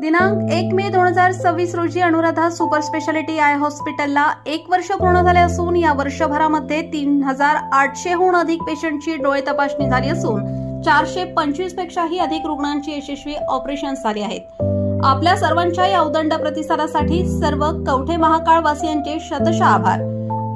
दिनांक 1 मे 2026 रोजी Anuradha super speciality I हॉस्पिटलला 1 वर्ष पूर्ण झाले असून या वर्षभरामध्ये 3800हून अधिक पेशंटची डोळे तपासणी झाली असून 425 पेक्षाही अधिक रुग्णांची यशस्वी ऑपरेशन्स झाली आहेत। आपल्या सर्वांच्या या उदंड प्रतिसादासाठी सर्व कवठे महाकाळ वासियांचे शतशः आभार।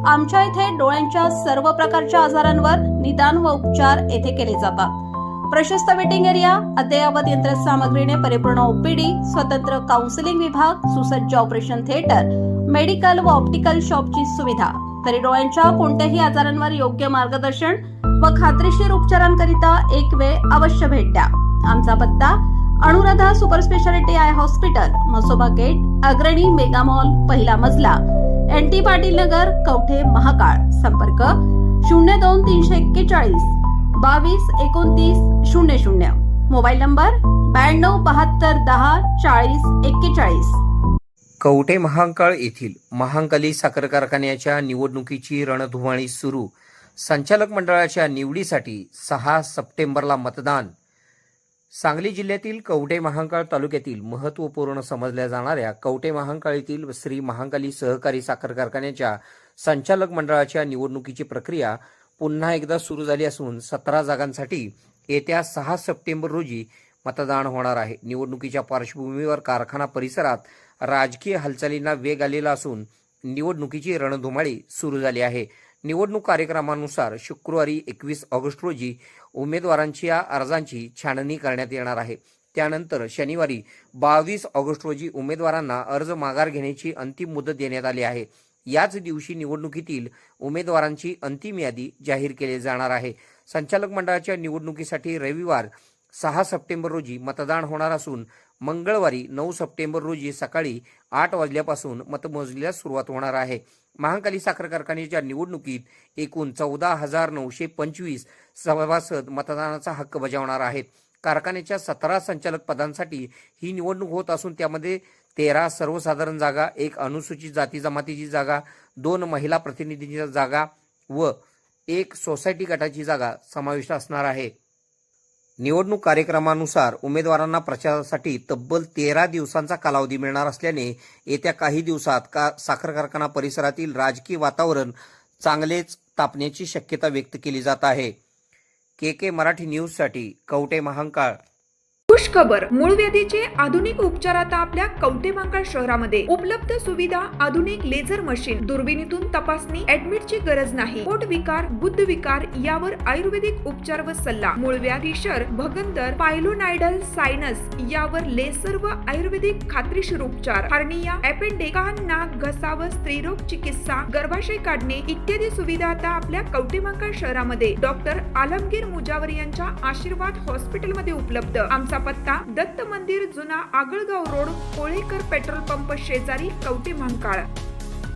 आमच्या इथे डोळ्यांच्या सर्व प्रकारच्या आजारांवर निदान व उपचार येथे केले जातात। प्रशस्त वेटिंग एरिया, अद्ययावत यंत्रसामग्रीने परिपूर्ण ओपीडी, स्वतंत्र काउन्सिलिंग विभाग, सुसज्ज ऑपरेशन थिएटर, मेडिकल व ऑप्टिकल शॉपची सुविधा, तरी डोळ्यांच्या कोणत्याही आजारांवर योग्य मार्गदर्शन व खात्रीशीर उपचारांकरिता एक वेळ अवश्य भेट द्या। आमचा पत्ता Anuradha super speciality eye hospital, Masoba gate, Agrani mega mall, पहिला मजला, NT पाटील नगर, कवठे महाकाळ। संपर्क 02-341 22-29-00, मोबाईल नंबर 92-72-10-40-41। कवठे महाकाळ येथील महांकाली साखर कारखान्याच्या निवडणुकीची रणधुमाळी सुरू। संचालक मंडळाच्या निवडीसाठी 6 सप्टेंबरला मतदान। सांगली जिल्ह्यातील कवठे महाकाळ तालुक्यातील महत्त्वपूर्ण समजल्या जाणाऱ्या कवठे महाकाळ येथील श्री महांकाली सहकारी साखर कारखान्याच्या संचालक मंडळाच्या निवडणुकीची प्रक्रिया पुन्हा एकदा सुरू झाली असून 17 जागांसाठी येत्या 6 सप्टेंबर रोजी मतदान होणार आहे। निवडणुकीच्या पार्श्वभूमीवर कारखाना परिसरात राजकीय हालचालींना वेग आलेला असून निवडणुकीची रणधुमाळी सुरू झाली आहे। निवडणूक कार्यक्रमानुसार शुक्रवारी 21 ऑगस्ट रोजी उमेदवारांच्या अर्जांची छाननी करण्यात येणार आहे। त्यानंतर शनिवारी 22 ऑगस्ट रोजी उमेदवारांना अर्ज माघार घेण्याची अंतिम मुदत देण्यात आली आहे। याच दिवशी निवडणुकीतील उमेदवारांची अंतिम यादी जाहीर केली जाणार आहे। संचालक मंडळाच्या निवडणुकीसाठी रविवार 6 सप्टेंबर रोजी मतदान होणार असून मंगळवारी 9 सप्टेंबर रोजी सकाळी 8 वाजल्यापासून मतमोजणीला सुरुवात होणार आहे। महांकाली साखर कारखान्याच्या निवडणुकीत एकूण 14,925 सभासद मतदानाचा हक्क बजावणार आहेत। कारखान्याच्या 17 संचालक पदांसाठी ही निवडणूक होत असून त्यामध्ये 13 सर्वसाधारण जागा, 1 अनुसूचित जाती जमातीची जागा, 2 महिला प्रतिनिधींची जागा व 1 सोसायटी गटाची जागा समाविष्ट असणार आहे। निवडणूक कार्यक्रमानुसार उमेदवारांना प्रचारासाठी तब्बल 13 दिवसांचा कालावधी मिळणार असल्याने येत्या काही दिवसात साखर कारखाना परिसरातील राजकीय वातावरण चांगलेच तापण्याची शक्यता व्यक्त केली जात आहे। KK मराठी न्यूजसाठी कवठे महाकाळ। खुश खबर, मूळव्याधीचे आधुनिक उपचार आता आपल्या कवठे महाकाळ शहरामध्ये उपलब्ध। सुविधा, आधुनिक लेझर मशीन, दुर्बिणीतून तपासणी, ऍडमिटची गरज नाही। पोट विकार, बुद्ध विकार यावर आयुर्वेदिक उपचार व सल्ला। मूळव्याधी, शर, भगंदर, पायलोनायडल, सायनस यावर लेसर व आयुर्वेदिक खात्रीशीर उपचार। हार्निया, अपेंडिक्स, कान, नाक, घसा व स्त्रीरोग चिकित्सा, गर्भाशय काढणे इत्यादी सुविधा आता आपल्या कवठे महाकाळ शहरामध्ये डॉक्टर आलमगीर मुजावर यांच्या आशीर्वाद हॉस्पिटलमध्ये उपलब्ध। आमचा पत्ता दत्त मंदिर, जुना Agalgaon road, Kolekar petrol pump शेजारी, कवठे महाकाळ।